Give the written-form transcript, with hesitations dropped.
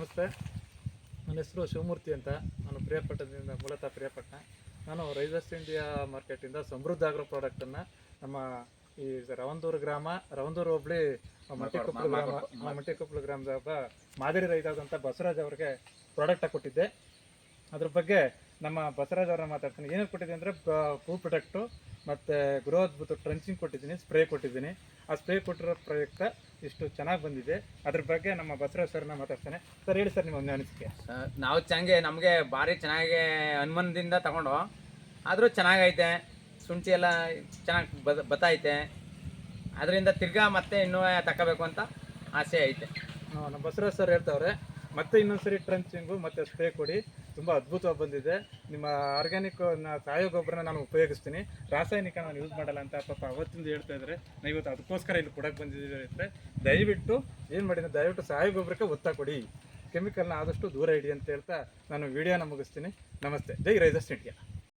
ನಮಸ್ತೆ. ನನ್ನ ಹೆಸರು ಶಿವಮೂರ್ತಿ ಅಂತ. ನಾನು ಪ್ರಿಯಾಪಟ್ಟಣದಿಂದ, ಮೂಲತಃ ಪ್ರಿಯಾಪಟ್ಟಣ. ನಾನು ರೈಸರ್ಸ್ ಇಂಡಿಯಾ ಮಾರ್ಕೆಟಿಂದ ಸಮೃದ್ಧ ಆಗ್ರೋ ಪ್ರಾಡಕ್ಟನ್ನು ನಮ್ಮ ಈ ರವಂದೂರು ಗ್ರಾಮ, ರವಂದೂರು ಹೋಬಳಿ ಮಟ್ಟಿಕೊಪ್ಪಲು ಗ್ರಾಮದ ಒಬ್ಬ ಮಾದರಿ ರೈತರಾದಂಥ ಬಸವರಾಜ್ ಅವರಿಗೆ ಪ್ರಾಡಕ್ಟಾಗಿ ಕೊಟ್ಟಿದ್ದೆ. ಅದ್ರ ಬಗ್ಗೆ ನಮ್ಮ ಬಸವರಾಜ್ ಅವ್ರನ್ನ ಮಾತಾಡ್ತೀನಿ. ಏನೇನು ಕೊಟ್ಟಿದ್ದೀನಿ ಅಂದರೆ ಪೂ ಪ್ರೊಡಕ್ಟು ಮತ್ತು ಗೃಹೋದ್ಭುತ ಟ್ರಂಚಿಂಗ್ ಕೊಟ್ಟಿದ್ದೀನಿ, ಸ್ಪ್ರೇ ಕೊಟ್ಟಿದ್ದೀನಿ. ಆ ಸ್ಪ್ರೇ ಕೊಟ್ಟಿರೋ ಪ್ರಯುಕ್ತ ಇಷ್ಟು ಚೆನ್ನಾಗಿ ಬಂದಿದೆ. ಅದ್ರ ಬಗ್ಗೆ ನಮ್ಮ ಬಸವರಾಜ್ ಸರ್ನ ಮಾತಾಡ್ತಾನೆ. ಸರ್ ಹೇಳಿ ಸರ್, ನಿಮ್ಮ ಒಂದು ಅನಿಸಿಕೆ. ನಾವು ನಮಗೆ ಭಾರಿ ಚೆನ್ನಾಗಿ ಅನುಮಾನದಿಂದ ತಗೊಂಡು, ಆದರೂ ಚೆನ್ನಾಗೈತೆ. ಶುಂಠಿ ಎಲ್ಲ ಚೆನ್ನಾಗಿ ಬತ್ತೈತೆ. ಅದರಿಂದ ತಿರ್ಗಾ ಮತ್ತೆ ಇನ್ನೂ ತಗೋಬೇಕು ಅಂತ ಆಸೆ ಐತೆ. ನಮ್ಮ ಬಸವರಾಜ್ ಸರ್ ಹೇಳ್ತಾವ್ರೆ, ಮತ್ತೆ ಇನ್ನೊಂದ್ಸರಿ ಟ್ರಂಚಿಂಗು ಮತ್ತು ಸ್ಪ್ರೇ ಕೊಡಿ, ತುಂಬ ಅದ್ಭುತವಾಗಿ ಬಂದಿದೆ. ನಿಮ್ಮ ಆರ್ಗ್ಯಾನಿಕ್ ಸಾವಯವ ಗೊಬ್ಬರನ ನಾನು ಉಪಯೋಗಿಸ್ತೀನಿ, ರಾಸಾಯನಿಕ ನಾನು ಯೂಸ್ ಮಾಡಲ್ಲ ಅಂತ ಪಾಪ ಅವತ್ತಿಂದ ಹೇಳ್ತಾ ಇದ್ದಾರೆ. ನಾವು ಇವತ್ತು ಅದಕ್ಕೋಸ್ಕರ ಇಲ್ಲಿ ಕೊಡಕ್ಕೆ ಬಂದಿದ್ದೀವಿ. ಅಂದರೆ ದಯವಿಟ್ಟು ಏನು ಮಾಡಿದ್ರೆ, ದಯವಿಟ್ಟು ಸಾವಯವ ಗೊಬ್ಬರಕ್ಕೆ ಒತ್ತ ಕೊಡಿ, ಕೆಮಿಕಲ್ನ ಆದಷ್ಟು ದೂರ ಇಡಿ ಅಂತ ಹೇಳ್ತಾ ನಾನು ವಿಡಿಯೋನ ಮುಗಿಸ್ತೀನಿ. ನಮಸ್ತೆ. ಜೈ ರೈಸರ್ಸ್ ಇಂಡಿಯಾ.